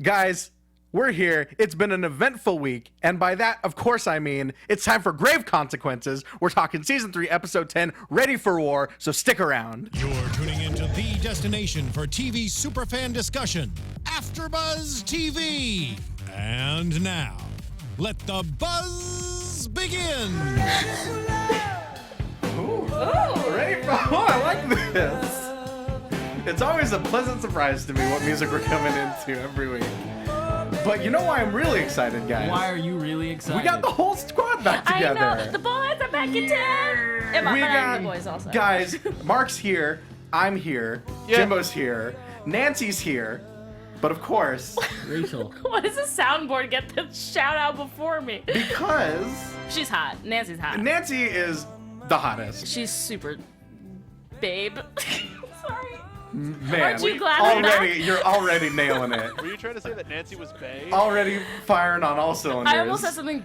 Guys, we're here. It's been an eventful week. And by that, of course, I mean it's time for grave consequences. We're talking Season 3, Episode 10, Ready for War, so stick around. You're tuning into the destination for TV superfan discussion, AFTERBUZZ TV. And now, let the buzz begin. Ooh, Ready for War. I like this. It's always a pleasant surprise to me what music we're coming into every week. But you know why I'm really excited, guys? Why are you really excited? We got the whole squad back together. I know, the boys are back in town. And We got, the boys also. guys, Mark's here, I'm here, Jimbo's here, Nancy's here, but of course, Rachel. Why does the soundboard get the shout out before me? because She's hot. Nancy's hot. Nancy is the hottest. She's super babe. Sorry. Man, Aren't you glad I'm back? you're already nailing it. Were you trying to say that Nancy was bae? Already firing on all cylinders. I almost said something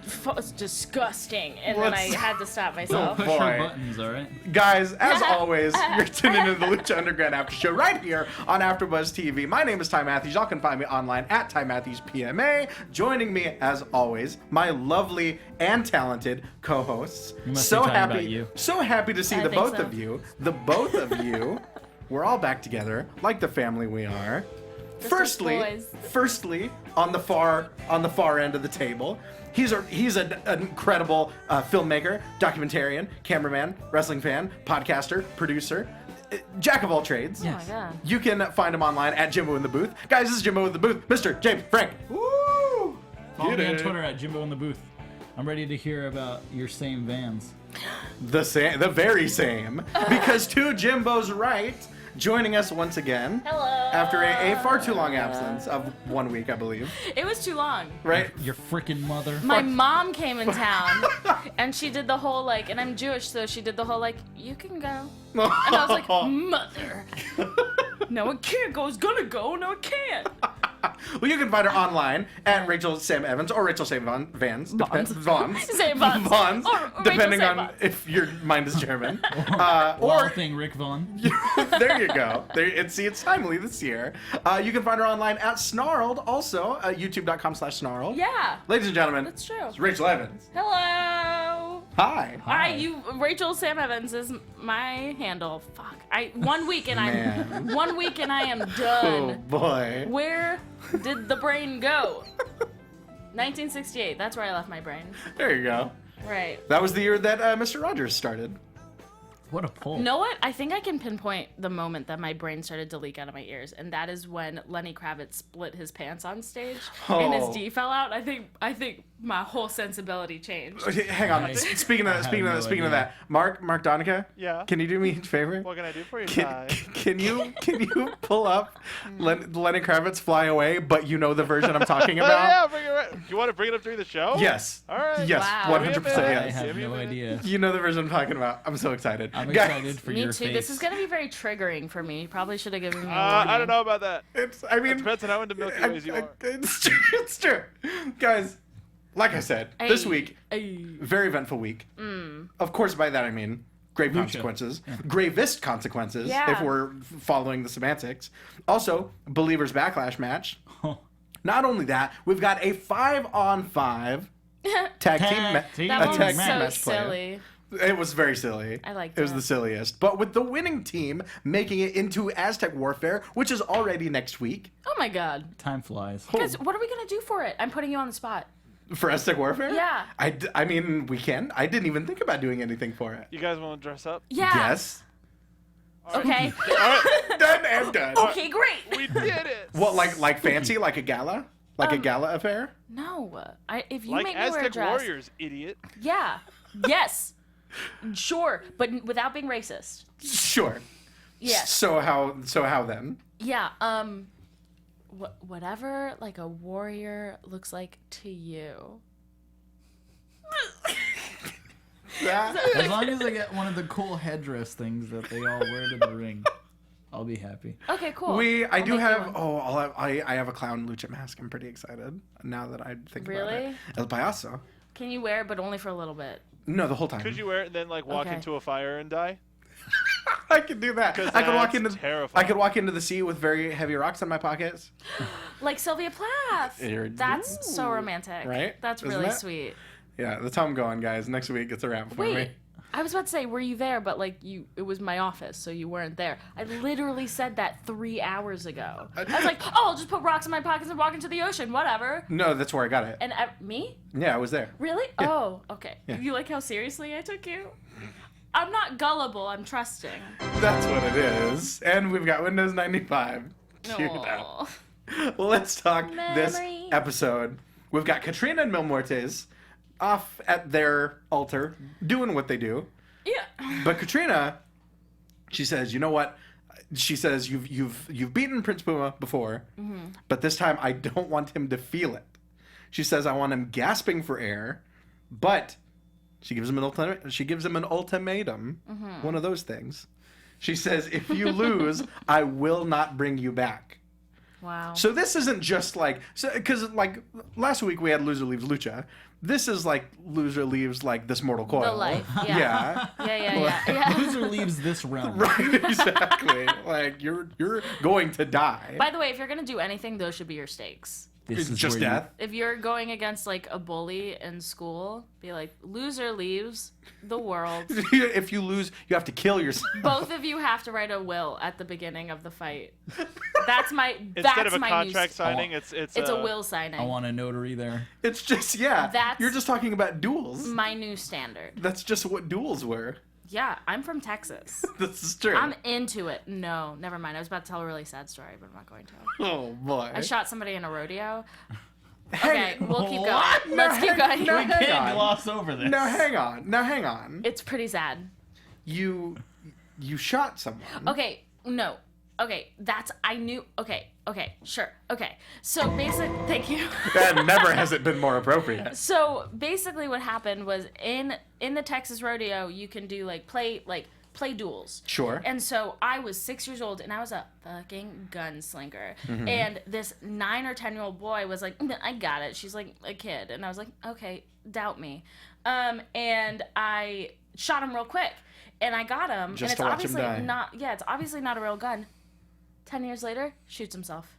disgusting, and then I had to stop myself. Push boy. her buttons, all right? Guys, as always, you're tuning into the Lucha Underground After Show right here on AfterBuzz TV. My name is Ty Matthews. Y'all can find me online at Ty Matthews PMA. Joining me, as always, my lovely and talented co-hosts. You must so be talking happy, about you. so happy to see I the think both so. of you. The both of you. We're all back together, like the family we are. Just as boys. Firstly, on the far end of the table, he's an incredible filmmaker, documentarian, cameraman, wrestling fan, podcaster, producer, jack of all trades. Oh my god. You can find him online at Jimbo in the Booth. Guys, this is Jimbo in the Booth, Mr. James Franck. Woo! Follow Get me on it. Twitter at Jimbo in the Booth. I'm ready to hear about your same vans. The very same, because two Jimbos right. Joining us once again. Hello. After a far too long absence of 1 week, I believe. It was too long. Right? Your freaking mother. My mom came in town, and she did the whole like, and I'm Jewish, so she did the whole like, you can go. And I was like, mother. No, it can't go. It's gonna go. No, it can't. Well, you can find her online at Rachel Sam Evans or Rachel Sam Vans. Vons. Say Vons. Vons. Or Rachel Depending Sam on Vons. if your mind is German. Wild Or thing, Rick Vaughn. there you go. It's timely this year. You can find her online at Snarled, also youtube.com/snarled. Yeah. Ladies and gentlemen, That's true. it's Rachel Evans. Hello. Hi. Rachel Sam Evans is my handle. Fuck. 1 week and Man. I'm 1 week and I am Oh done. boy. Where did the brain go? 1968. That's where I left my brain. There you go. Right. That was the year that Mr. Rogers started. What a pull. You know what? I think I can pinpoint the moment that my brain started to leak out of my ears, and that is when Lenny Kravitz split his pants on stage and his Oh. D fell out. I think my whole sensibility changed. Okay, hang on. Speaking of that, Mark Donica. Yeah. Can you do me a favor? What can I do for you, Can, Ty? can you pull up Lenny Kravitz Fly Away, but you know the version I'm talking about? Yeah, bring it right. You want to bring it up during the show? Yes. All right. Yes, Wow. 100% I yes. have Give me a no minute. idea. You know the version I'm talking about. I'm so excited. I'm Guys, excited for Me your too. face. This is gonna be very triggering for me. You probably should have given me a I don't know about that. I mean, Depends on how into Milky Ways you are. it's true. It's true. Guys, like I said, this week, very eventful week. Of course, by that I mean grave consequences, gravest consequences, Yeah. if we're following the semantics. Also, Believers Backlash match. Not only that, we've got a 5-on-5 tag team That one was match so player. silly. It was very silly. I liked it. was it. the silliest. But with the winning team making it into Aztec Warfare, which is already next week. Oh my god. Time flies. Guys, what are we gonna do for it? I'm putting you on the spot. For Aztec Warfare? Yeah. I mean, we can. I didn't even think about doing anything for it. You guys want to dress up? Yeah. Yes. Okay. All right. Done and done. Okay, great. We did it. What, like fancy? Like a gala? Like a gala affair? No. If you Like make me wear a Aztec dress. Warriors, idiot. Yeah. Yes. Sure, but without being racist. Sure. Yes. So how then? Yeah. Whatever like a warrior looks like to you. As long as I get one of the cool headdress things that they all wear to the ring, I'll be happy. Okay, cool. I I'll do make you have. one. I have a clown lucha mask. I'm pretty excited now that I think about it. Really? El Payaso. Can you wear it, but only for a little bit? No, the whole time. Could you wear it and then like walk Okay. into a fire and die? I could do that. I could walk into. terrifying. I could walk into the sea with very heavy rocks in my pockets. Like Sylvia Plath. That's so romantic. Right? That's Isn't really that? sweet. Yeah, that's how I'm going, guys. Next week it's a wrap for me. Wait, I was about to say, were you there? But like it was my office, so you weren't there. I literally said that 3 hours ago. I was like, oh, I'll just put rocks in my pockets and walk into the ocean, whatever. No, that's where I got it. And me? Yeah, I was there. Really? Yeah. Oh, okay. Yeah. You like how seriously I took you? I'm not gullible. I'm trusting. That's what it is. And we've got Windows 95 queued up. Aw. Well, let's talk this Memories. episode. We've got Katrina and Mil Muertes off at their altar doing what they do. Yeah. But Katrina, she says, you know what? She says you've beaten Prince Puma before, but this time I don't want him to feel it. She says I want him gasping for air, but she gives him an ultimatum. One of those things. She says if you lose, I will not bring you back. Wow. So this isn't just like, because like last week we had Loser Leaves Lucha. This is like Loser Leaves like This Mortal Coil. The life. Yeah. Yeah. Loser leaves this realm. Right, exactly. Like you're going to die. By the way, if you're gonna do anything, those should be your stakes. This is just where death. If you're going against like a bully in school, be like, loser leaves the world. If you lose, you have to kill yourself. Both of you have to write a will at the beginning of the fight. That's my Instead of a my contract new, signing, it's it's a will signing. I want a notary there. It's just yeah. That's- You're just talking about duels. my new standard. That's just what duels were. Yeah, I'm from Texas. This is true. I'm into it. No, never mind. I was about to tell a really sad story, but I'm not going to. Oh boy. I shot somebody in a rodeo. Hey, Okay, we'll keep going. what? No, Let's keep going. no, hang on. gloss over this. Now hang on. It's pretty sad. You shot someone. Okay, no. Okay, I knew. Okay, sure. Okay. So thank you. That never has it been more appropriate. So basically what happened was in the Texas rodeo, you can do play duels. Sure. And so I was 6 years old and I was a fucking gunslinger. And this 9 or 10-year-old boy was like, I got it. She's like a kid. And I was like, okay, doubt me. And I shot him real quick. And I got him. Just and to watch him die. it's obviously not a real gun. 10 years later, shoots himself.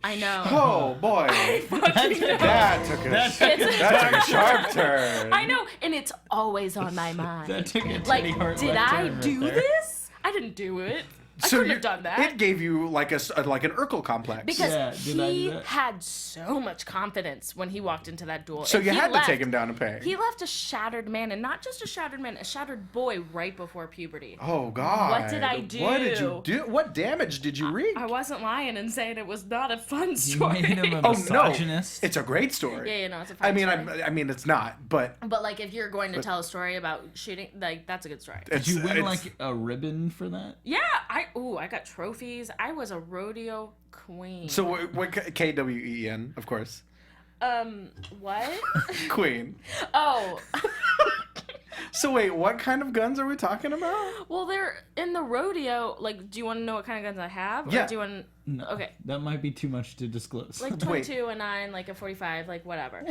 I know. Oh boy. That took a sharp turn. I know, and it's always on my mind. That took a Like, Teddy Hart did left I turn right do there. this? I didn't do it. I couldn't have done that. It gave you like an Urkel complex. Because Yeah, did I do he that? had so much confidence when he walked into that duel. so And you he had left, to take him down a peg. He left a shattered man, and not just a shattered man, a shattered boy right before puberty. Oh God. What did I do? What did you do? What damage did you wreak? I wasn't lying and saying it was not a fun You story. made him a Oh no. misogynist. It's a great story. Yeah, no, it's a fun I mean, story. I mean, it's not, but But like, if you're going to tell a story about shooting, like that's a good story. Did you win it's- like a ribbon for that? Yeah, I got trophies. I was a rodeo queen. So what KWEN, of course. What? Queen. Oh, So wait, what kind of guns are we talking about? well, they're in the rodeo. Like, do you want to know what kind of guns I have? Or Yeah. do you want? No. Okay. That might be too much to disclose. Like Wait. 22, a 9, like a 45, like whatever.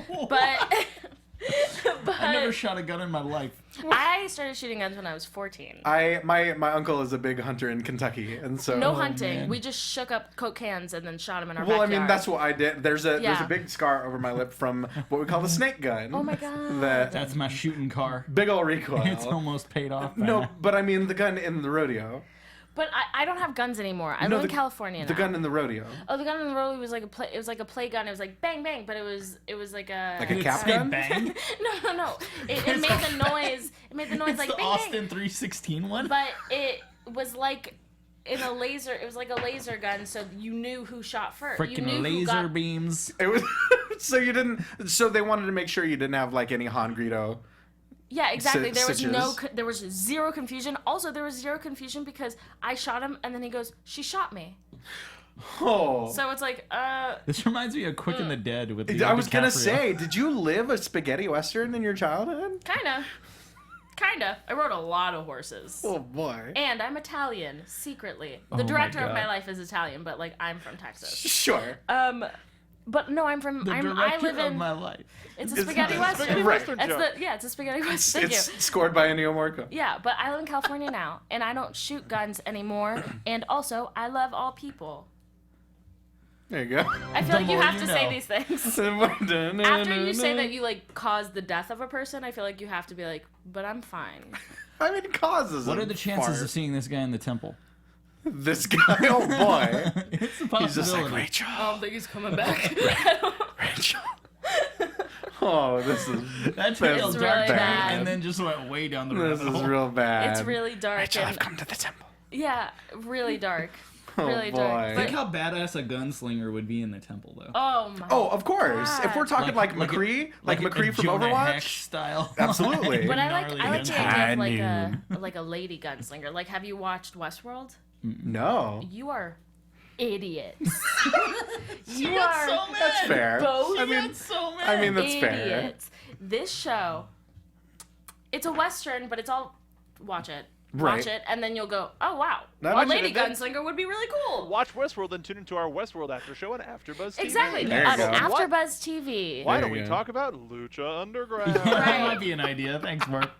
But I never shot a gun in my life. I started shooting guns when I was 14. My uncle is a big hunter in Kentucky, and so No hunting. man. We just shook up Coke cans and then shot them in our Well, backyard. I mean, that's what I did. There's a Yeah. big scar over my lip from what we call the snake gun. Oh my god. That's my shooting car. Big ol' recoil. It's almost paid off. by No, now. but I mean the gun in the rodeo. But I don't have guns anymore. I No, live in the- California now. The gun in the rodeo. Oh, the gun in the rodeo was like it was like a play gun. It was like bang bang, but it was like a Like a Did it cap say gun? bang? No. It made the noise. It made the noise It's like the bang Austin bang. 316 one. But it was like in a laser. It was like a laser gun, so you knew who shot first. You knew Freaking who laser got, beams. It was so you didn't. So they wanted to make sure you didn't have like any Han Greedo. Yeah, exactly. There was stitches. there was zero confusion. Also, there was zero confusion because I shot him, and then he goes, "She shot me." Oh. So it's like, This reminds me of Quick and the Dead with Leo I was gonna DiCaprio. say, did you live a spaghetti western in your childhood? kinda. I rode a lot of horses. Oh boy. And I'm Italian, secretly. Oh The my director of God. my life is Italian, but like I'm from Texas. Sure. But no, I'm from. The I director live of in. my life. It's a spaghetti western. Spaghetti western It's joke. it's a spaghetti western. Thank you. It's scored by Ennio Morricone. Yeah, but I live in California now, and I don't shoot guns anymore. And also, I love all people. There you go. I feel like you more have you to know. say these things. After you say that you like caused the death of a person, I feel like you have to be like, but I'm fine. I mean, causes. What are the chances of seeing this guy in the temple? This guy? Oh boy. It's a possibility. He's just like Rachel. I don't think he's coming back. Rachel. Oh, this is That trail It's dark really bad. and then just went way down the this rabbit is hole. real bad. It's really dark. Rachel, And, I've come to the temple. yeah, really dark. Oh, Really boy. dark. Think But, how badass a gunslinger would be in the temple, though. oh my. Oh, of course. If we're talking like Like a- McCree, like McCree a from Jonah Hex Overwatch. style. Absolutely. But I Gnarly like the gun. idea of like a lady gunslinger. Like, have you watched Westworld? No. You are idiots. you got are so mad. That's fair. both I mean, so mad. I mean that's fair. idiots. This show, it's a Western, but it's all watch it. Right. Watch it, and then you'll go, oh wow, Now, a actually, lady that- gunslinger would be really cool. Watch Westworld, then tune into our Westworld after show on AfterBuzz TV. Exactly. There you On go. AfterBuzz TV. Why There don't you we go. talk about Lucha Underground? That might be an idea. Thanks, Mark.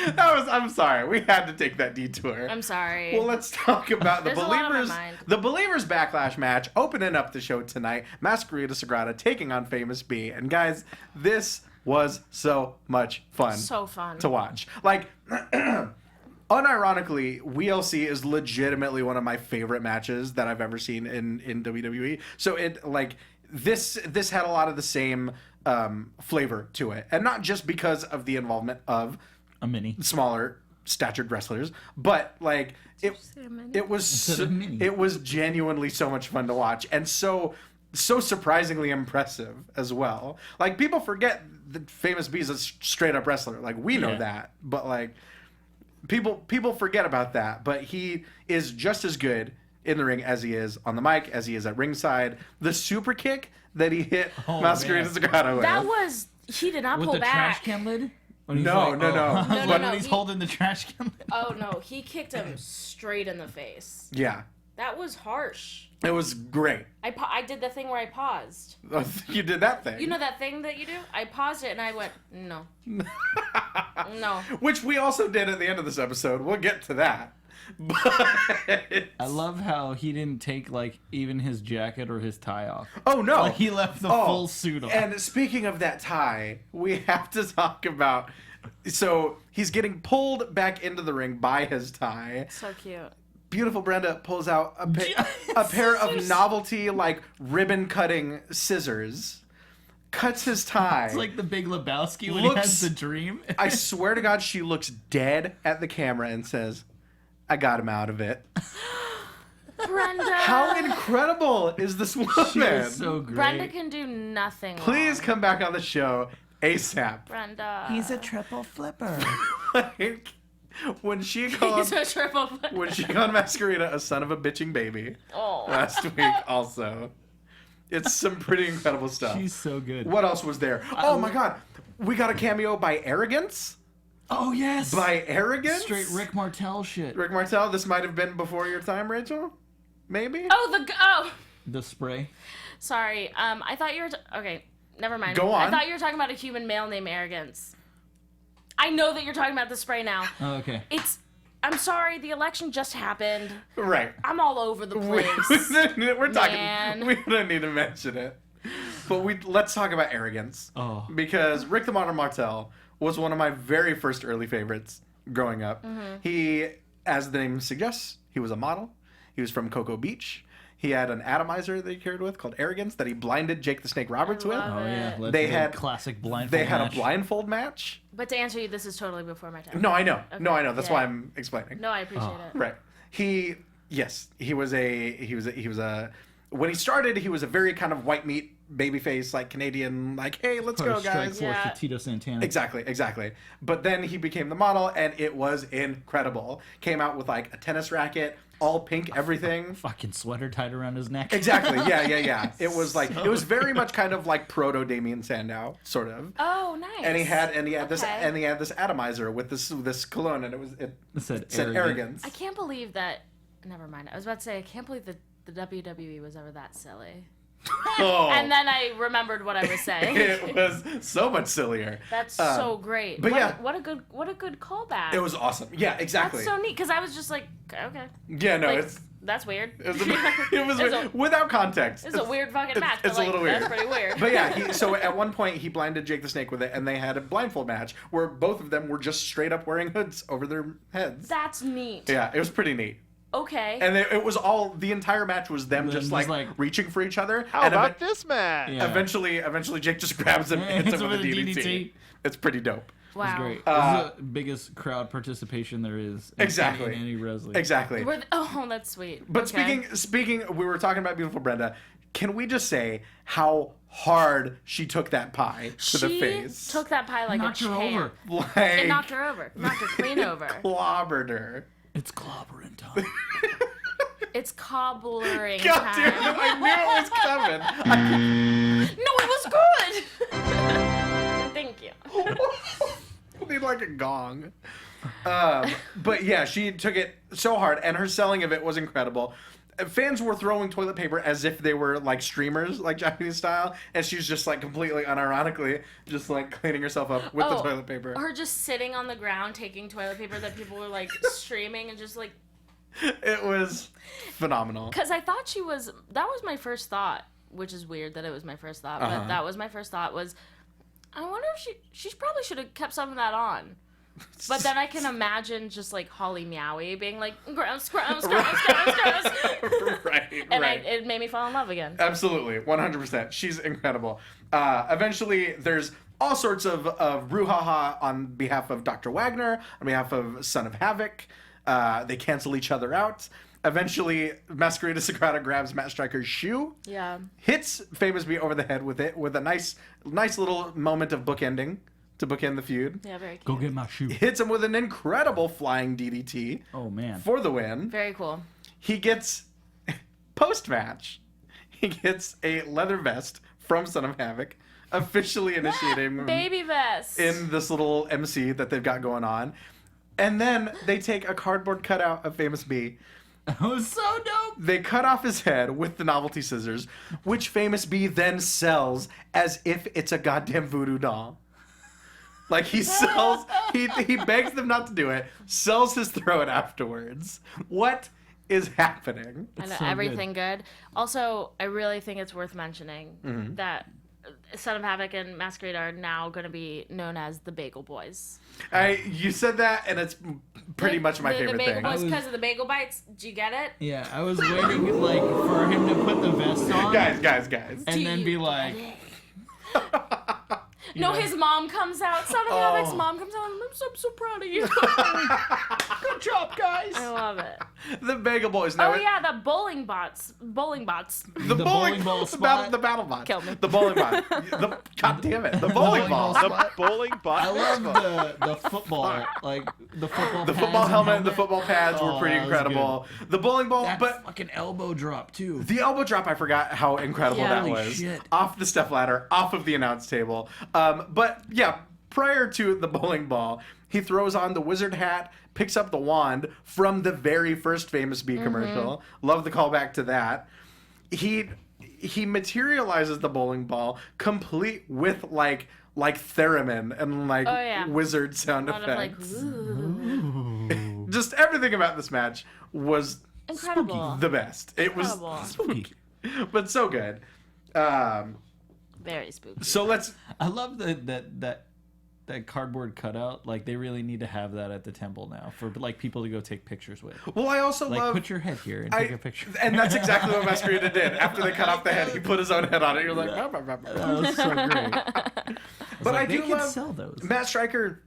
I'm sorry. We had to take that detour. I'm sorry. Well, let's talk about the There's a lot on my Believers. mind. The Believers Backlash match opening up the show tonight. Masquerita Sagrada taking on Famous B. And guys, this was so much fun. So fun. to watch. Like, unironically, WLC is legitimately one of my favorite matches that I've ever seen in WWE. So it like this had a lot of the same flavor to it, and not just because of the involvement of A mini. smaller statured wrestlers, but like it was Instead of mini. it was genuinely so much fun to watch, and so surprisingly impressive as well. Like, people forget that Famous B is a straight up wrestler. Like, we know Yeah. that, but like people forget about that. But he is just as good in the ring as he is on the mic, as he is at ringside. The super kick that he hit Masquerade man. Sagrada with. That was he did not With pull the back. trash can lid? When he's No, like, no, no. I was No, like, no, when he's he- holding the trash can lid. Oh no, he kicked him straight in the face. Yeah, That was harsh. it was great. I did the thing where I paused. You did that thing. You know that thing that you do? I paused it and I went, no. No. Which we also did at the end of this episode. We'll get to that. But I love how he didn't take, like, even his jacket or his tie off. oh no, Like, he left the full suit on. And speaking of that tie, we have to talk about. So he's getting pulled back into the ring by his tie. So cute. Beautiful Brenda pulls out a pair of novelty like ribbon cutting scissors, cuts his tie. It's like the Big Lebowski when Looks- he has the dream. I swear to God, she looks dead at the camera and says, "I got him out of it." Brenda. How incredible is this woman? She was so great. Brenda can do nothing Please wrong. come back on the show ASAP. Brenda. a triple flipper. Like, when she called He's a triple flip. when she called Masquerita a son of a bitching baby Oh. last week also. It's some pretty incredible stuff. She's so good. What else was there? Oh my god. We got a cameo by Arrogance? Oh, yes. By Arrogance? Straight Rick Martel shit. Rick Martel, this might have been before your time, Rachel? Maybe? Oh. The spray. Sorry. I thought you were. Okay. Never mind. Go I on. thought you were talking about a human male named Arrogance. I know that you're talking about the spray now. Oh, okay. I'm sorry. The election just happened. Right. I'm all over the place. We're talking. Man. We don't need to mention it. But let's talk about Arrogance. Oh. Because Rick the Modern Martel was one of my very first early favorites growing up. Mm-hmm. He, as the name suggests, he was a model. He was from Cocoa Beach. He had an atomizer that he carried with called Arrogance that he blinded Jake the Snake Roberts with. love Oh, yeah. it. Let's They do had- classic blindfold They had match. a blindfold match. But to answer you, this is totally before my time. No, I know. No, I know. Okay, That's yeah. why I'm explaining. No, I appreciate it. Right. He was a when he started, he was a very kind of white meat babyface, like Canadian, like, hey, let's go, Strike guys. force Yeah. to Tito Santana. Exactly. But then he became the model, and it was incredible. Came out with like a tennis racket, all pink, everything. Fucking sweater tied around his neck. Exactly. Yeah. It was like it was very much kind of like proto Damien Sandow, sort of. Oh, nice. And he had this Okay. atomizer with this cologne, and it Said said arrogance. I can't believe that. Never mind. I was about to say I can't believe that the WWE was ever that silly. Oh. And then I remembered what I was saying. It was so much sillier. That's so great. but what a good callback. It was awesome. Yeah, exactly. That's so neat because I was just like, okay. Yeah, no, Like, it's that's weird. it was It's weird. Without context. It's a weird fucking match. It's but like, a little weird. That's pretty weird. But yeah, so at one point he blinded Jake the Snake with it, and they had a blindfold match where both of them were just straight up wearing hoods over their heads. That's neat. Yeah, it was pretty neat. Okay. And it was all, the entire match was them just like reaching for each other. How and about this match? Yeah. Eventually Jake just grabs him and hits him with a DDT. It's pretty dope. Wow. It's great. This is the biggest crowd participation there is in Exactly. any wrestling. Exactly. Oh, that's sweet. But Okay. speaking, we were talking about beautiful Brenda. Can we just say how hard she took that pie to the face? She took that pie like Knocked a her champ. over. Like, It knocked her over. Knocked her clean over. clobbered her. It's clobbering time. It's cobblering God time. damn it! I knew it was coming. No, it was good. Thank you. I need like a gong. But yeah, she took it so hard, and her selling of it was incredible. Fans were throwing toilet paper as if they were like streamers, like Japanese style, and she's just like completely unironically just like cleaning herself up with the toilet paper. Her just sitting on the ground taking toilet paper that people were like streaming and just like. It was phenomenal. Because I thought that was my first thought, which is weird that it was my first thought, but that was my first thought was, I wonder if she probably should have kept some of that on. But then I can imagine just like Holly Meowie being like, gross, gross, gross, gross, gross. Right, And right. it made me fall in love again. Absolutely, 100%. She's incredible. Eventually, there's all sorts of brouhaha on behalf of Dr. Wagner, on behalf of Son of Havoc. They cancel each other out. Eventually, Masquerade Sagrada grabs Matt Striker's shoe, Yeah. hits Famous B over the head with it, with a nice little moment of bookending to bookend the feud. Yeah, very cute. Go get my shoe. Hits him with an incredible flying DDT Oh man. for the win. Very cool. He gets, post-match, he gets a leather vest from Son of Havoc, officially initiating him Baby vest. in this little MC that they've got going on. And then they take a cardboard cutout of Famous B. That was so dope. They cut off his head with the novelty scissors, which Famous B then sells as if it's a goddamn voodoo doll. Like he sells, he begs them not to do it, sells his throat afterwards. What is happening? I know, so everything good. Also, I really think it's worth mentioning that Son of Havoc and Masquerade are now going to be known as the Bagel Boys. You said that, and it's pretty much my favorite The Bagel thing. Boys because of the bagel bites. Do you get it? Yeah, I was waiting like for him to put the vest on Guys. and then be you like, No, his mom comes out. Son of Havoc's mom comes out. And I'm so proud of you. "Good job, guys." I love it. The Bagel Boys. Oh yeah, the bowling bots. The bowling ball the spot. the battle bot. Kill me. The bowling bot. God damn it. The bowling ball. The bowling bot. I love the football, like the football. The pads football and helmet and the football pads were Oh, pretty that was incredible. The bowling ball, That but fucking elbow drop too. the elbow drop, I forgot how incredible Yeah. that Holy was. shit. Off the step ladder, off of the announce table. But yeah, prior to the bowling ball, he throws on the wizard hat, picks up the wand from the very first Famous B commercial. Love the callback to that. He materializes the bowling ball complete with like theremin and like Oh, yeah. wizard sound A lot of like, effects. ooh. Just everything about this match was Incredible. the best. It was Incredible. spooky, but so good. Very spooky. So let's. I love that cardboard cutout. Like they really need to have that at the temple now for like people to go take pictures with. Well, I also Like love. put your head here and take a picture. And that's exactly what Masquerade did. After they cut off the head, he put his own head on it. You're like, That was so great. but I they do could love sell those. Matt Striker.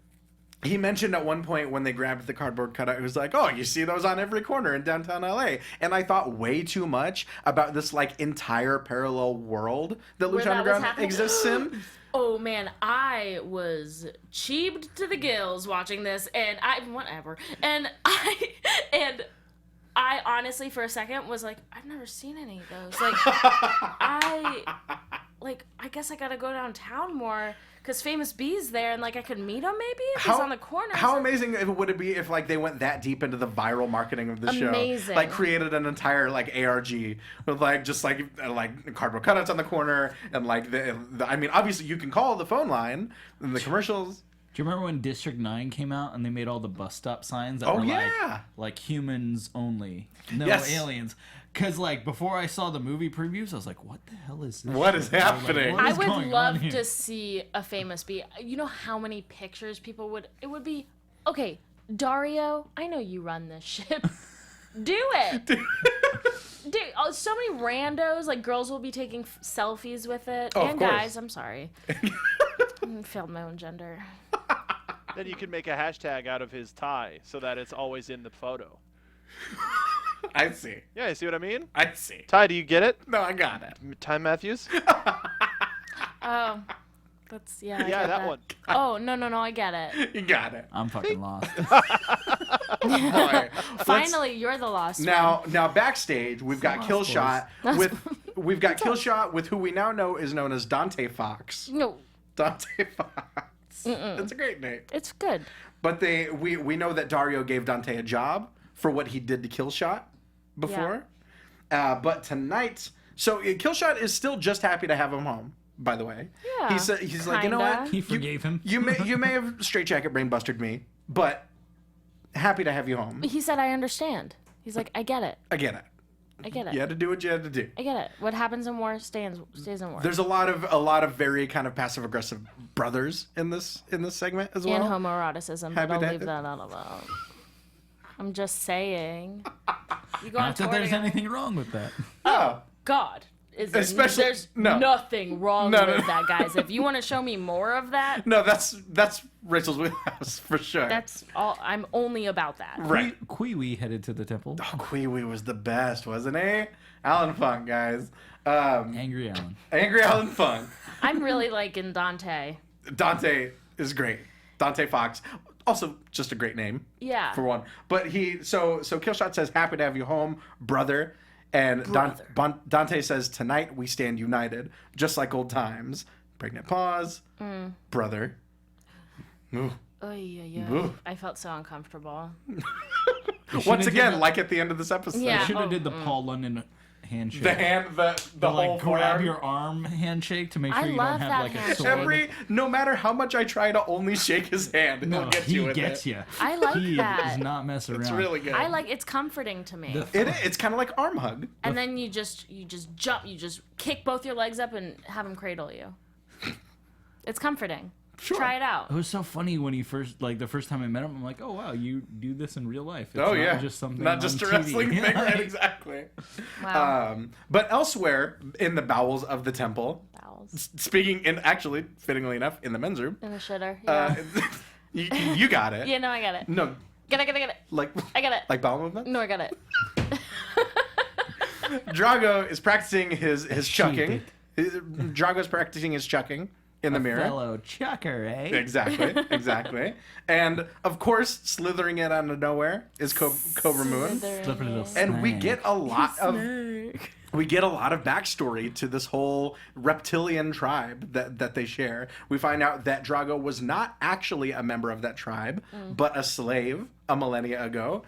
He mentioned at one point when they grabbed the cardboard cutout, he was like, "Oh, you see those on every corner in downtown LA." And I thought way too much about this like entire parallel world that Where Lucha that was Underground happening? exists in. Oh man, I was cheaped to the gills watching this, and I honestly for a second was like, I've never seen any of those. Like, I guess I gotta go downtown more because Famous B's there, and like I could meet him maybe if he's on the corner. How amazing would it be if like they went that deep into the viral marketing of the show, like created an entire like ARG with like just like cardboard cutouts on the corner, and like the I mean, obviously you can call the phone line in the commercials. Do you remember when District 9 came out and they made all the bus stop signs that were like humans only, no aliens? Because like before I saw the movie previews, I was like, "What the hell is this? What is happening?" Like, I would love to see a Famous B. You know how many pictures people would? It would be okay. Dario, I know you run this ship. Do it. Dude, so many randos, like girls will be taking selfies with it, and guys. I'm sorry, I failed my own gender. Then you can make a hashtag out of his tie so that it's always in the photo. I see. Yeah, you see what I mean? I see. Ty, do you get it? No, I got it. Ty Matthews? Oh, that's I Yeah, get that one. Oh no, I get it. You got it. I'm fucking lost. Boy, Finally, you're the lost one. Now backstage we've got Killshot with who we now know is known as Dante Fox. No, Dante Fox. It's a great name. it's good. But we know that Dario gave Dante a job for what he did to Killshot before. But tonight, so Killshot is still just happy to have him home. By the way, Yeah, he's like, you know what? He forgave him. You may have straitjacket brainbustered me, but happy to have you home. He said, "I understand." He's like, "I get it. I get it. I get it. You had to do what you had to do. I get it. What happens in war stays in war." There's a lot of very kind of passive aggressive brothers in this segment as well. And homoeroticism, but Happy I'll to- leave that out of that. I'm just saying. You go on Not that tour there's together. anything wrong with that. Oh, God. Especially- there's no. nothing wrong No, with no. that, guys. If you want to show me more of that, no, that's Rachel's wheelhouse for sure. that's all. I'm only about that. right. Kui headed to the temple. Oh, Kwee-Wee was the best, wasn't he? Alan Funk, guys. Angry Alan. Angry Alan Funk. I'm really liking Dante. Dante is great. Dante Fox. Also, just a great name. Yeah. For one. But so Killshot says, happy to have you home, brother. And Dante says, tonight we stand united, just like old times. Pregnant pause. Brother. Ooh. Ooh. I felt so uncomfortable. Once again, like at the end of this episode. Yeah. Should have did the Paul London handshake. The whole like grab forearm. your arm handshake to make I sure you love don't have that like a handshake. sword. No matter how much I try to only shake his hand, he'll No, get you he with gets it. you. I like he that. does not mess around. It's really good. It's comforting to me. It's kind of like arm hug. And then you just jump, you just kick both your legs up and have him cradle you. It's comforting. Sure. Try it out. It was so funny when he first, like the first time I met him, I'm like, oh wow, you do this in real life. It's not just something not just on a TV. wrestling thing, right? Exactly. Wow. But elsewhere in the bowels of the temple, Bowels. speaking in actually fittingly enough in the men's room, In the shitter. Yeah. you got it. Yeah, no, I got it. No, Get it. like I got it. like bowel movement. No, I got it. Drago is practicing his chucking. Drago's practicing his chucking in the mirror. Fellow chucker, eh? Exactly. And of course, slithering in out of nowhere is Cobra Moon. Slipping a little And we snake. get a lot of backstory to this whole reptilian tribe that they share. We find out that Drago was not actually a member of that tribe, but a slave a millennia ago.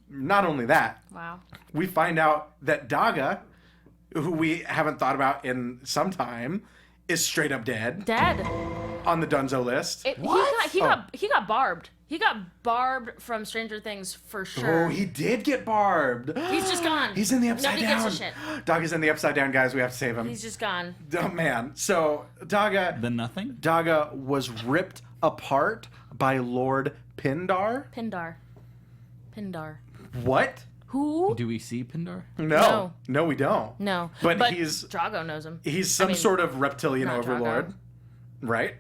Not only that, Wow. we find out that Daga, who we haven't thought about in some time, is straight up dead Dead. on the Dunzo list. He got barbed. He got barbed from Stranger Things for sure. Oh, he did get barbed. He's just gone. He's in the upside Nobody down. gives a shit. Daga's in the upside down, guys. We have to save him. He's just gone. Oh man. So Daga The nothing? Daga was ripped apart by Lord Pindar. Pindar. What? Who? Do we see Pindar? No, we don't. No. But he's Drago knows him. He's some sort of reptilian not overlord, Drago. right?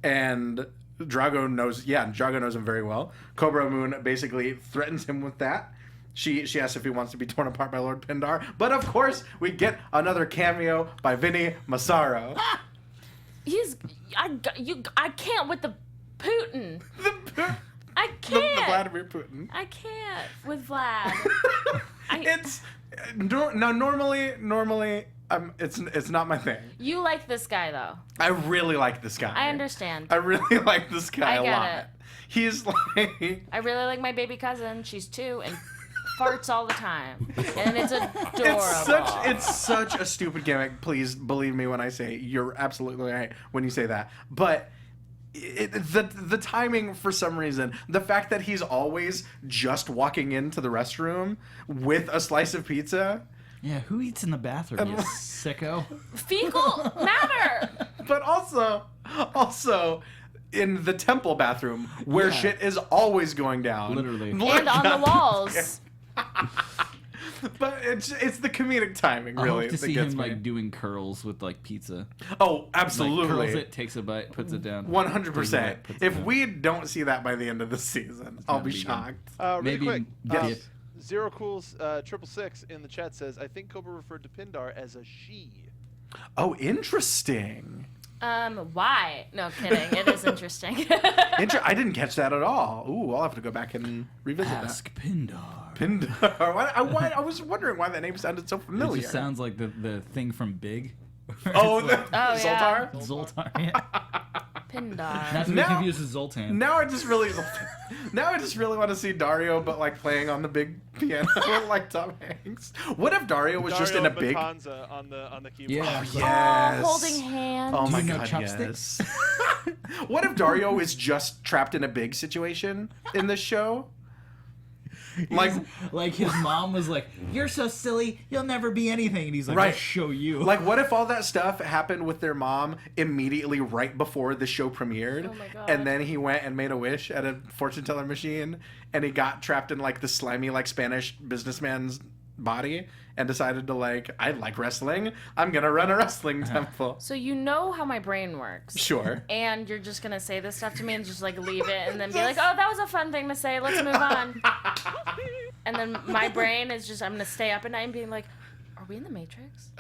And Drago knows him very well. Cobra Moon basically threatens him with that. She asks if he wants to be torn apart by Lord Pindar, but of course we get another cameo by Vinny Massaro. I can't with the Putin. I The can't. Vladimir Putin. I can't with Vlad. It's normally It's not my thing. You like this guy though. I really like this guy. I understand. I really like this guy I a get lot. it. He's like. I really like my baby cousin. She's 2 and farts all the time, and it's adorable. It's such a stupid gimmick. Please believe me when I say you're absolutely right when you say that. But the timing, for some reason, the fact that he's always just walking into the restroom with a slice of pizza. Yeah, who eats in the bathroom, you sicko? Fecal matter. But also in the temple bathroom where shit is always going down. Literally. And on the walls. But it's the comedic timing, really. I hope to see gets him me. like doing curls with like pizza. Oh, absolutely. Like, curls it, takes a bite, puts it down. 100%. If we don't see that by the end of the season, I'll be shocked. Really Maybe quick, yes. Zero Cools 666 in the chat says, I think Cobra referred to Pindar as a she. Oh, interesting. Why? No, kidding. It is interesting. I didn't catch that at all. Ooh, I'll have to go back and revisit Ask Pindar. Pindar. I was wondering why that name sounded so It familiar. just sounds like the thing from Big. Oh, yeah. Zoltar? Zoltar, yeah. Pindar. Not to be confused with Zoltan. Now I just really want to see Dario, but like playing on the big piano like Tom Hanks. What if Dario was just in a big? Batanza on the keyboard. Yeah. Oh, yes. Holding hands. Oh my Do you know god, chopsticks? yes. What if Dario is just trapped in a big situation in this show? Like his mom was like, "You're so silly, you'll never be anything," and he's like, Right. "I'll show you." Like, what if all that stuff happened with their mom immediately right before the show premiered? Oh my God. And then he went and made a wish at a fortune teller machine, and he got trapped in like the slimy like Spanish businessman's body, and decided to like, I like wrestling. I'm gonna run a wrestling temple. So you know how my brain works. Sure. And you're just gonna say this stuff to me and just like leave it and then be like, oh, that was a fun thing to say. Let's move on. And then my brain is just, I'm gonna stay up at night and being like, are we in the Matrix?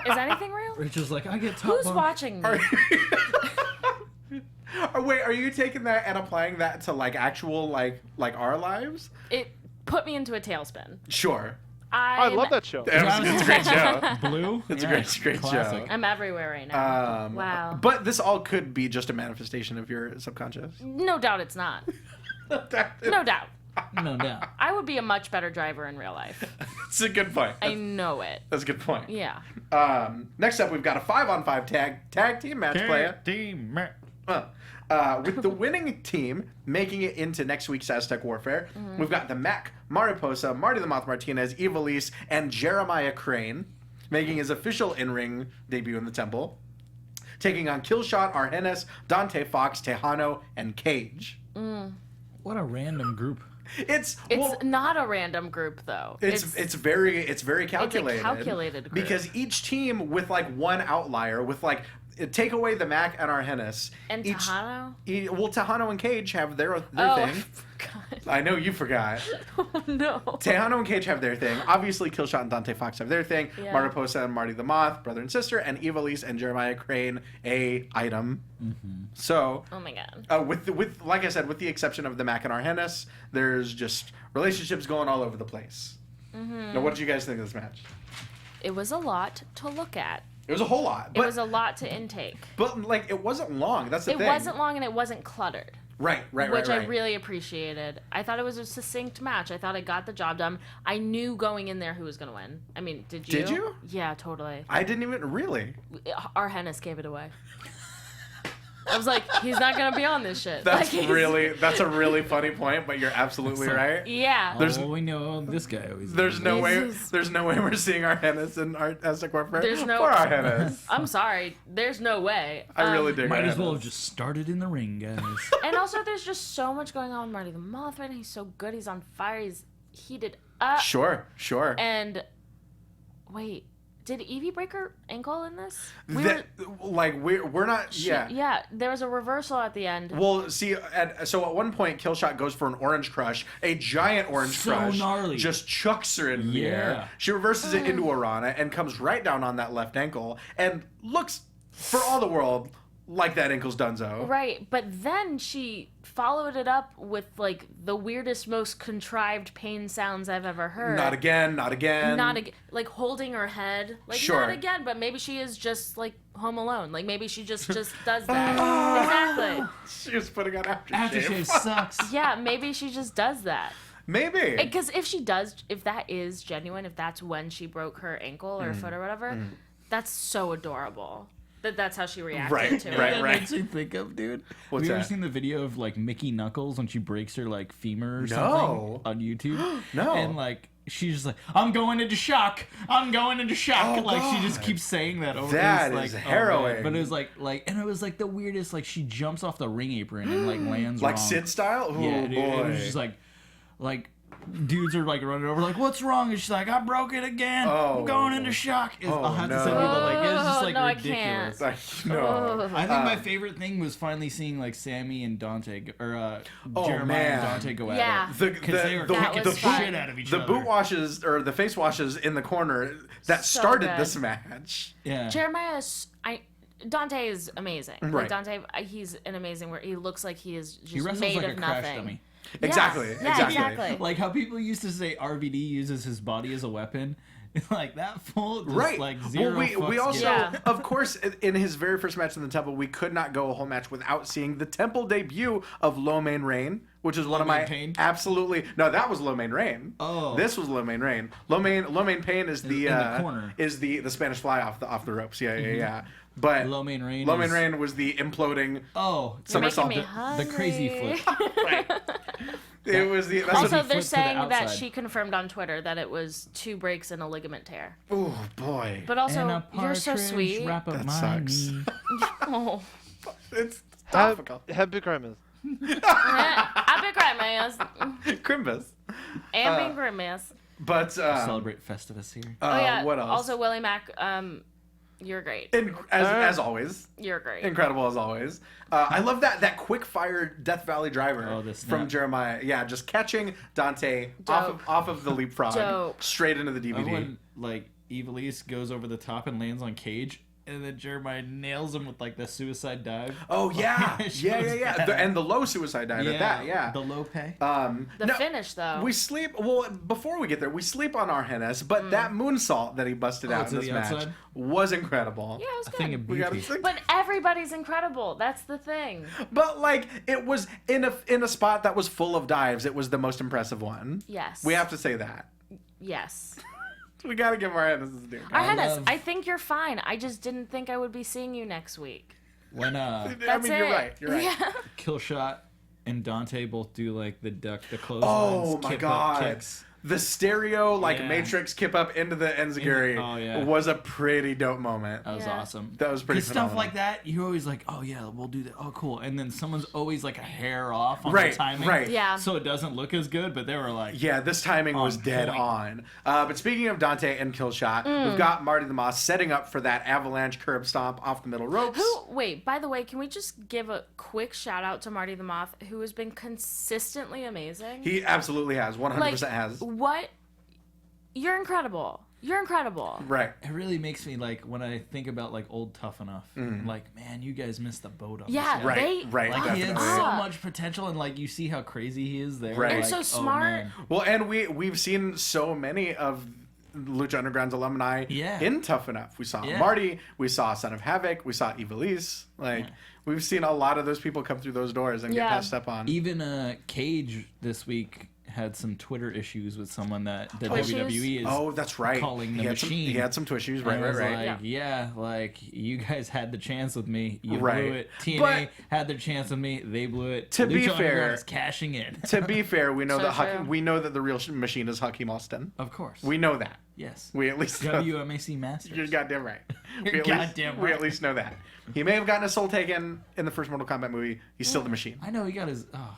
Is anything real? Rachel's like, "I get top Who's bunk." watching me? Wait, are you taking that and applying that to like actual like our lives? It put me into a tailspin. Sure. I love that show. It's a great show. Blue. It's Yeah, a great classic. show. I'm everywhere right now. Wow. But this all could be just a manifestation of your subconscious. No doubt it's not. No doubt. No doubt. I would be a much better driver in real life. That's a good point. I know it. That's a good point. Yeah. Next up, we've got a 5-on-5 tag team match play. Team match. With the winning team making it into next week's Aztec Warfare, we've got the Mac, Mariposa, Marty the Moth Martinez, Evilise, and Jeremiah Crane making his official in-ring debut in the Temple, taking on Killshot, Argenis, Dante Fox, Tejano, and Cage. What a random group. It's not a random group though. It's very calculated. It's a calculated group. Because each team with like one outlier, with like take away the Mac and Argenis. And Tejano? Well, Tejano and Cage have their thing. God. I know you forgot. Oh, no. Tejano and Cage have their thing. Obviously, Killshot and Dante Fox have their thing. Yeah. Mariposa and Marty the Moth, brother and sister, and Evilise and Jeremiah Crane, a item. So, Oh my god. with like I said, with the exception of the Mac and Argenis, there's just relationships going all over the place. Now, what did you guys think of this match? It was a lot to look at. It was a whole lot. It was a lot to intake. But like, it wasn't long. That's the thing. It wasn't long and it wasn't cluttered. Right. Which I really appreciated. I thought it was a succinct match. I thought I got the job done. I knew going in there who was going to win. I mean, did you? Did you? Yeah, totally. I didn't even really. Argenis gave it away. I was like, he's not going to be on this shit. That's like, that's a really funny point, but you're absolutely right. Yeah. We know this guy always. There's no way we're seeing Argenis in our Aztec Warfare. There's no. Poor Argenis. I'm sorry. There's no way. I really dig Might Argenis. as well have just started in the ring, guys. And also, there's just so much going on with Marty the Moth right now. He's so good. He's on fire. He's heated up. Sure. And wait, did Evie break her ankle in this? We're not. Yeah, there was a reversal at the end. Well, see, so at one point, Killshot goes for an orange crush. A giant orange So crush gnarly. just chucks her in the air. She reverses it into a Rana and comes right down on that left ankle and looks, for all the world, like that ankle's donezo. Right, but then she followed it up with like the weirdest, most contrived pain sounds I've ever heard. Not again, not again. Not again. Like holding her head. Like Sure. not again, but maybe she is just like home alone. Like maybe she just does that. Exactly. She was putting on aftershave. Aftershave sucks. Yeah, maybe she just does that. Maybe. Because if that is genuine, if that's when she broke her ankle or foot or whatever, that's so adorable. That's how she reacted to it. Right. That makes me think of, dude. What's Have you ever that? seen the video of like Mickey Knuckles when she breaks her like femur or No. something on YouTube? No. And like she's just like, I'm going into shock. I'm going into shock. Oh, like she just God. keeps saying that over. That it was, is like, harrowing. man. But it was like, and it was like the weirdest. Like she jumps off the ring apron and like lands Like wrong. Sid style? Oh, Yeah, dude. boy. It was just like dudes are like running over, like, what's wrong? And she's like, I broke it again. Oh. I'm going into shock. I'll have to send you no. the like. It's just like No, I ridiculous. can't. No. I think my favorite thing was finally seeing like Sammy and Dante Jeremiah man. and Dante go at Yeah. it. The, Because they were That kicking was the fun. shit out of each the other. boot washes or the face washes in the corner that So started good. this match. Yeah. Dante is amazing. Right. Like Dante, he's an amazing. Where he looks like he is He just wrestles made like of a crash nothing. dummy. Exactly. Yeah, exactly. Like how people used to say RVD uses his body as a weapon. Like that fool just Right. like zero Well, we fucks also, given. Yeah. of course, in his very first match in the Temple, we could not go a whole match without seeing the Temple debut of Lo Mein Rain, which is one of my Mein Pain? absolutely no, that was Lo Mein Rain. Oh. This was Lo Mein Rain. Lo Mein Pain is the In the corner. is the Spanish fly off the ropes. Yeah. But Lo Mein Rain Lo Mein is- Rain was the imploding. Oh, You're making Somersault. me the hungry. crazy flip. It was the. That's Also, he they're flipped to the saying that outside. she confirmed on Twitter that it was 2 breaks and a ligament tear. Oh boy. But And also, a you're so partridge sweet. wrap up That my sucks. knee. Oh. It's topical. Happy Christmas. I've been grimace. Crimbus. And being grimace. But Celebrate Festivus here. Oh, yeah. what else? Also, Willie Mack, you're great. As always. You're great. Incredible as always. I love that quick fire Death Valley driver Oh, the snap. from Jeremiah. Yeah, just catching Dante Dope. off of the leapfrog Dope. straight into the Or DVD. when like Evilise goes over the top and lands on Cage, and then Jeremiah nails him with like the suicide dive. Oh yeah, She was yeah. bad. And the low suicide dive at that. Yeah. The low pay. The no, finish, though. We sleep. Well, before we get there, we sleep on Argenis, but that moonsault that he busted out to in this the match outside? was incredible. yeah, it was A thing good. of We gotta beauty. think. But everybody's incredible. That's the thing. But like it was in a spot that was full of dives. It was the most impressive one. Yes. We have to say that. Yes. We gotta give Argenis his due. Argenis, love- I think you're fine. I just didn't think I would be seeing you next week. When I That's mean, it. you're right. You're right. Yeah. Killshot and Dante both do like the duck, the clotheslines, Oh my kip up god. kicks. The stereo like Yeah. Matrix kip up into the Enziguri Oh, yeah. was a pretty dope moment. That was Yeah. awesome. That was pretty 'Cause stuff phenomenal. like that, you're always like, oh yeah, we'll do that. Oh cool. And then someone's always like a hair off on Right, the timing. right. Yeah. So it doesn't look as good, but they were like, Yeah, this timing was On dead point. on. But speaking of Dante and Killshot, we've got Marty the Moss setting up for that avalanche curb stomp off the middle ropes. Wait, by the way, can we just give a quick shout out to Marty the Moth, who has been consistently amazing? He absolutely has. 100% like, has. What? You're incredible. You're incredible. Right. it really makes me like when I think about like old Tough Enough. Like, man, you guys missed the boat on Yeah, this. Right, they right, Like he had definitely. so Ah. much potential, and like you see how crazy he is there. Right. And like, so oh, smart. man. Well, and we've seen so many of Lucha Underground's alumni Yeah. in Tough Enough. We saw Yeah. Marty, we saw Son of Havoc, we saw Evilise. Like, we've seen a lot of those people come through those doors and get Yeah. passed up on. Even Cage this week had some Twitter issues with someone that the Issues? WWE is Oh, that's right. calling the he had machine. He had some issues. Right, And right, was right. like, yeah, like you guys had the chance with me, you Right. blew it. TNA But- had their chance with me, they blew it. To be Lucha Underground fair- is cashing in. To be fair, we know So that true. we know that the real machine is Hakeem Alston. Of course. We know that. yes. We at least know. WMAC Masters. You're goddamn right. You're We at least- goddamn We right. at least know that. He may have gotten his soul taken in the first Mortal Kombat movie. He's still the machine. I know he got his. Oh,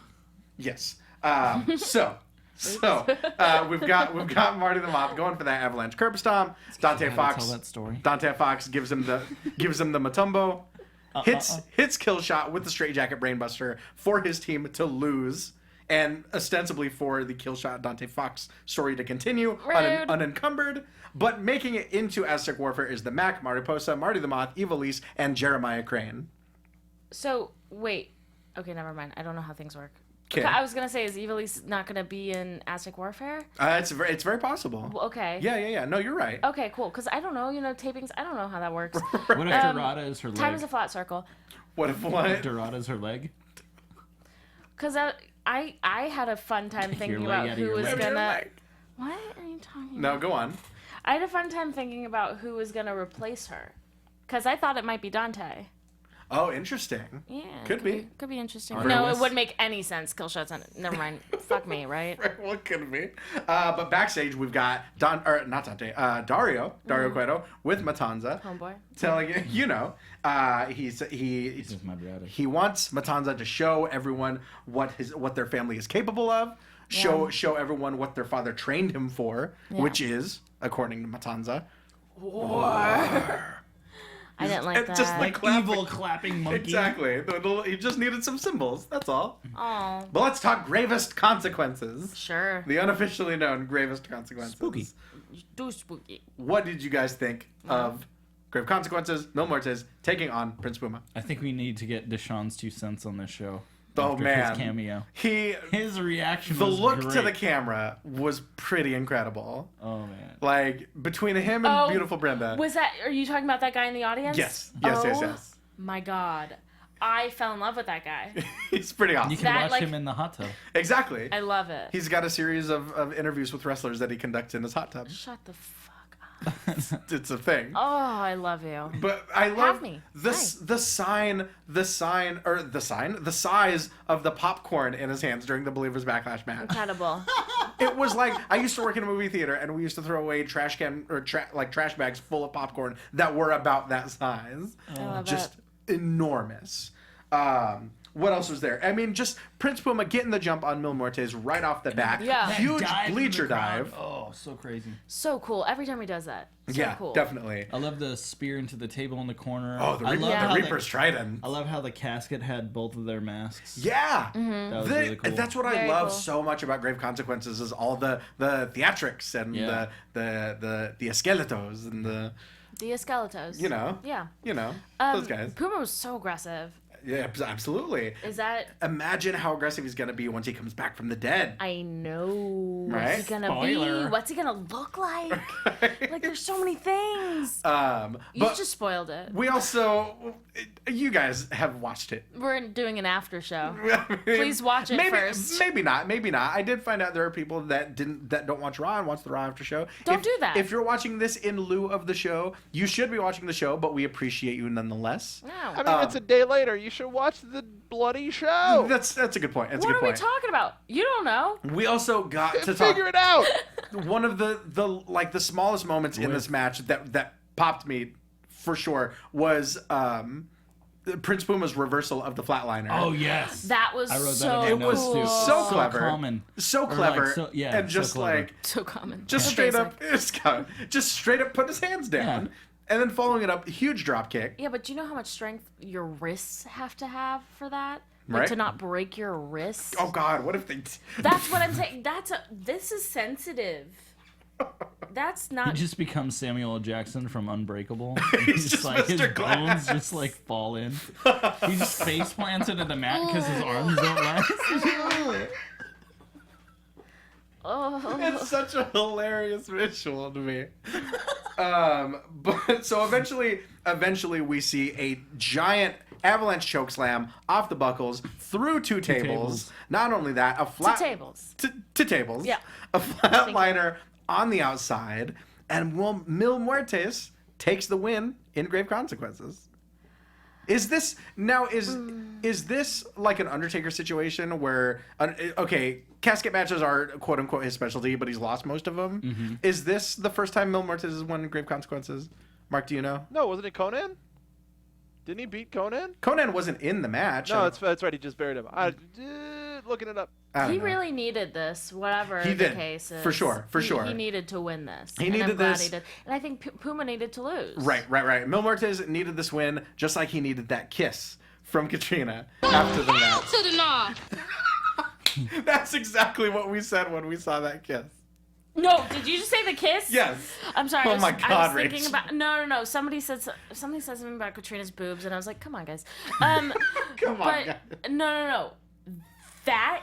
Yes. We've got Marty the Moth going for that avalanche curb stomp. Dante gotta Fox. tell that story. Dante Fox gives him the Matumbo. Hits Killshot with the straitjacket brainbuster for his team to lose. And ostensibly for the Killshot Dante Fox story to continue Rude. unencumbered. But making it into Aztec Warfare is the Mac, Mariposa, Marty the Moth, Evilise, and Jeremiah Crane. So wait. Okay, never mind. I don't know how things work. 'Kay. I was gonna say, is Ivalice not gonna be in Aztec Warfare? It's very possible. Well, okay. Yeah. No, you're right. Okay, cool. Because I don't know, tapings. I don't know how that works. What if Dorada is her leg? Time is a flat circle. What if what? Dorada is her leg? Because I had a fun time thinking leg about out of who your was leg. gonna. What are you talking about? No, go on. I had a fun time thinking about who was gonna replace her. Because I thought it might be Dante. Oh, interesting. Yeah. Could be. Could be interesting. Or No, Lewis. it wouldn't make any sense. Killshot's on it. Never mind. Fuck me, right? What could it be? But backstage, we've got Dario Cueto with Matanza. Homeboy. Telling you know, he's Just my brother. he wants Matanza to show everyone what their family is capable of. Show everyone what their father trained him for, which is, according to Matanza, war. I didn't like that. Just like clapping. Evil clapping monkey. Exactly. He just needed some symbols. That's all. Oh, But let's talk gravest consequences. sure. The unofficially known gravest consequences. Spooky. Do spooky. What did you guys think of grave consequences? Mil Muertes taking on Prince Puma. I think we need to get Deshaun's 2 cents on this show. Oh after man, his cameo. His reaction. The was look great. to the camera was pretty incredible. Oh man. Like between him and beautiful Brenda. Was that? Are you talking about that guy in the audience? Yes. Oh, my God, I fell in love with that guy. He's pretty awesome. You can That, watch like- him in the hot tub. Exactly. I love it. He's got a series of interviews with wrestlers that he conducts in his hot tub. Shut the fuck up. It's a thing. Oh, I love you. But I love me. the size of the popcorn in his hands during the Believers Backlash match. Incredible. It was like I used to work in a movie theater, and we used to throw away trash bags full of popcorn that were about that size, I love just it. enormous. What else was there? I mean, just Prince Puma getting the jump on Mil Muertes right off the bat. Yeah. That Huge dive in the bleacher crowd. dive. Oh, so crazy. So cool. Every time he does that. So Yeah, cool. definitely. I love the spear into the table in the corner. Oh, the I love how Reaper's Trident. I love how the casket had both of their masks. Yeah, Mm-hmm. That was really cool. That's what I Very love cool. so much about Grave Consequences is all the theatrics and Yeah. the esqueletos and the The Esqueletos. Yeah. those guys. Puma was so aggressive. Yeah, absolutely. Is that? Imagine how aggressive he's gonna be once he comes back from the dead. I know. Right? What's he gonna Spoiler. be? What's he gonna look like? Like, there's so many things. You You just spoiled it. we also, you guys have watched it. We're doing an after show. I mean, Please watch it maybe, first. Maybe not. I did find out there are people that don't watch Raw and watch the Raw after show. Don't do that. If you're watching this in lieu of the show, you should be watching the show, but we appreciate you nonetheless. No. I mean, it's a day later. You should watch the bloody show. That's a good point. That's a What good are we point. talking about? You don't know. We also got to talk. Figure it out. One of the smallest moments in this match that popped me for sure was Prince Puma's reversal of the flatliner. Oh yes. That was I wrote that so in my It was notes, too. so clever, common. so Or, like, clever, so- yeah, and just so clever. like so common. just So straight basic. up, just straight up put his hands down, Yeah. and then following it up, huge drop kick. Yeah, but do you know how much strength your wrists have to have for that? Like, Right. to not break your wrists. Oh God, what if they? That's what I'm saying. This is sensitive. That's He not. just becomes Samuel L. Jackson from Unbreakable. He's just like his Mr. bones Glass. just like fall in. He just face plants into the mat because his arms don't last. Oh. It's such a hilarious visual to me. But so eventually we see a giant avalanche chokeslam off the buckles through two tables. tables. Not only that, a flat tables. To tables. Yeah. A flatliner on the outside, and Mil Muertes takes the win in Grave Consequences. Is this like an Undertaker situation where okay, casket matches are quote unquote his specialty, but he's lost most of them? Mm-hmm. Is this the first time Mil Muertes has won Grave Consequences? Mark, do you know? No, wasn't it Conan? Didn't he beat Conan? Conan wasn't in the match. No, that's right. He just buried him. Looking it up. I don't He know. really needed this, whatever He the did, case is. for sure. He needed to win this. He and needed I'm glad this. He did. And I think Puma needed to lose. Right. Mil Muertes needed this win just like he needed that kiss from Katrina after the match. To the knob. That's exactly what we said when we saw that kiss. No, did you just say the kiss? Yes. I'm sorry. Oh my God, I was thinking Rach. about no. Somebody said something about Katrina's boobs, and I was like, come on, guys. Come on, but guys. no. That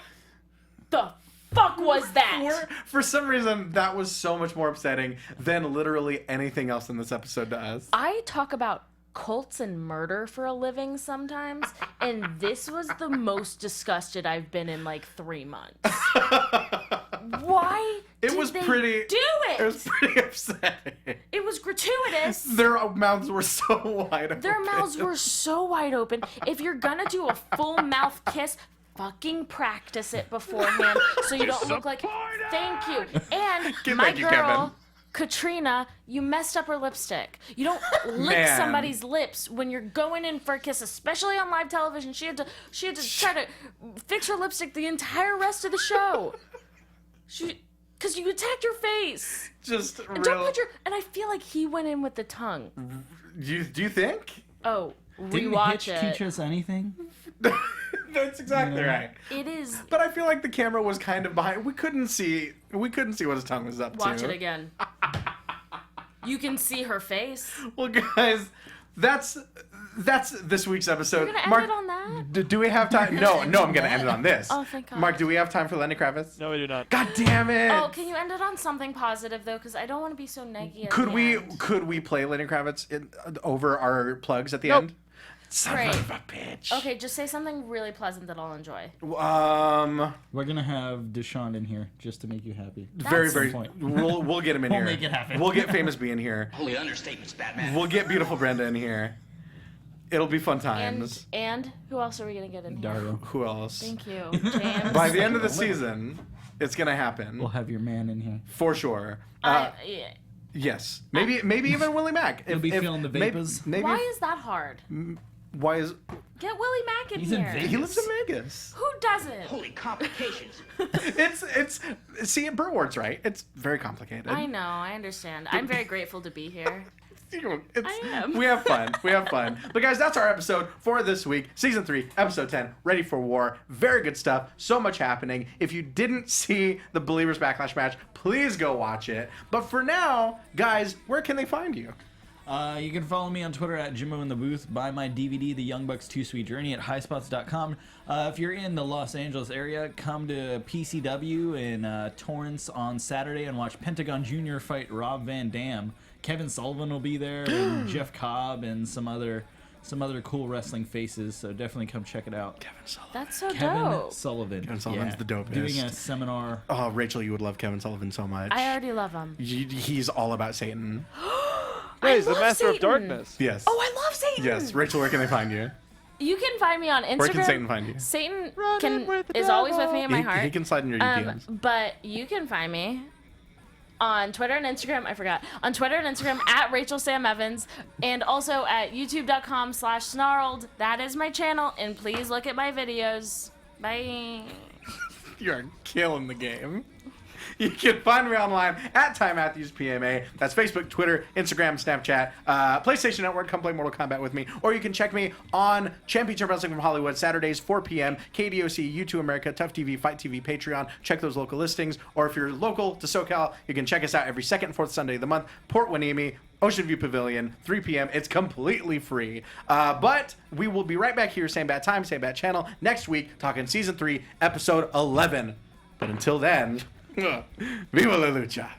the fuck was that? For some reason, that was so much more upsetting than literally anything else in this episode to us. I talk about cults and murder for a living sometimes, and this was the most disgusted I've been in like 3 months. Why It did was they pretty. do it? It was pretty upsetting. It was gratuitous. Their mouths were so wide open. Their mouths were so wide open. If you're gonna do a full mouth kiss, fucking practice it beforehand so you don't look like. Thank you. And my Thank you, girl, Kevin. Katrina, you messed up her lipstick. You don't lick Man. somebody's lips when you're going in for a kiss, especially on live television. She had to try to fix her lipstick the entire rest of the show. Because you attacked your face. Just And real. don't put your. And I feel like he went in with the tongue. Do you think? Oh, Didn't rewatch Hitch it. teach us anything? That's exactly right. It is. But I feel like the camera was kind of behind. We couldn't see what his tongue was up to. Watch it again. You can see her face. Well, guys, that's this week's episode. We're gonna end Mark, it on that? do we have time? No, I'm gonna end it on this. Oh, thank God. Mark, do we have time for Lenny Kravitz? No, we do not. God damn it! Oh, can you end it on something positive though? Because I don't want to be so neggy. At Could the we end. play Lenny Kravitz over our plugs at the Nope. end? Son Great. of a bitch. Okay, just say something really pleasant that I'll enjoy. We're gonna have Deshaun in here just to make you happy. Very, That's- very. Point. We'll get him in We'll here. make it happen. We'll get Famous B in here. Holy understatements, Batman. We'll get Beautiful Brenda in here. It'll be fun And times. who else are we gonna get in here? Dario. Who else? Thank you, James. By the end of the season, it's gonna happen We'll have your man in here. for sure. Yeah. Yes, maybe even Willie Mack. He'll be feeling the vapors. Maybe. Why is that hard? Why is Get Willie Mack in He's in here. Vegas. he lives in Vegas? Who doesn't? Holy complications. It's see, Burt Ward's right. It's very complicated. I know. I understand. I'm very grateful to be here. I am. We have fun. We have fun. But guys, that's our episode for this week. Season 3, episode 10, Ready for War. Very good stuff. So much happening. If you didn't see the Believers Backlash match, please go watch it. But for now, guys, where can they find you? You can follow me on Twitter at Jimbo in the Booth. Buy my DVD, The Young Bucks 2 Sweet Journey, at highspots.com. If you're in the Los Angeles area, come to PCW in Torrance on Saturday and watch Pentagon Jr. fight Rob Van Dam. Kevin Sullivan will be there, and Jeff Cobb, and some other cool wrestling faces. So definitely come check it out. Kevin Sullivan. That's so Kevin dope. Sullivan. Kevin Sullivan's the dopest. Doing a seminar. Oh, Rachel, you would love Kevin Sullivan so much. I already love him. He's all about Satan. Yeah, he's the love master of Satan. darkness. Yes. Oh, I love Satan. Yes. Rachel, where can they find you? You can find me on Instagram. Where can Satan find you? Satan Running with the is always with me in my He heart. can slide in your DMs. But you can find me on Twitter and Instagram. I forgot. On Twitter and Instagram at Rachel Sam Evans, and also at youtube.com/snarled. That is my channel, and please look at my videos. Bye. You're killing the game. You can find me online at Ty Matthews PMA. That's Facebook, Twitter, Instagram, Snapchat, PlayStation Network. Come play Mortal Kombat with me. Or you can check me on Championship Wrestling from Hollywood, Saturdays, 4 p.m., KDOC, U2 America, Tough TV, Fight TV, Patreon. Check those local listings. Or if you're local to SoCal, you can check us out every second and fourth Sunday of the month. Port Hueneme, Ocean View Pavilion, 3 p.m. It's completely free. But we will be right back here, same bad time, same bad channel, next week, talking Season 3, Episode 11. But until then, Viva la Lucha!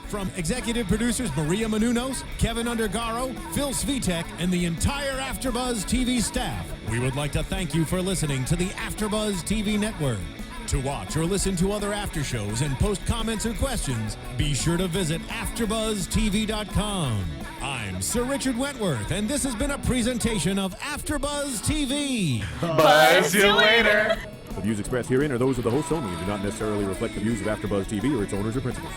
From executive producers Maria Menounos, Kevin Undergaro, Phil Svitek, and the entire AfterBuzz TV staff, we would like to thank you for listening to the AfterBuzz TV network. To watch or listen to other after shows and post comments or questions, be sure to visit AfterBuzzTV.com. I'm Sir Richard Wentworth, and this has been a presentation of AfterBuzz TV. Buzz you later! The views expressed herein are those of the hosts only and do not necessarily reflect the views of AfterBuzz TV or its owners or principals.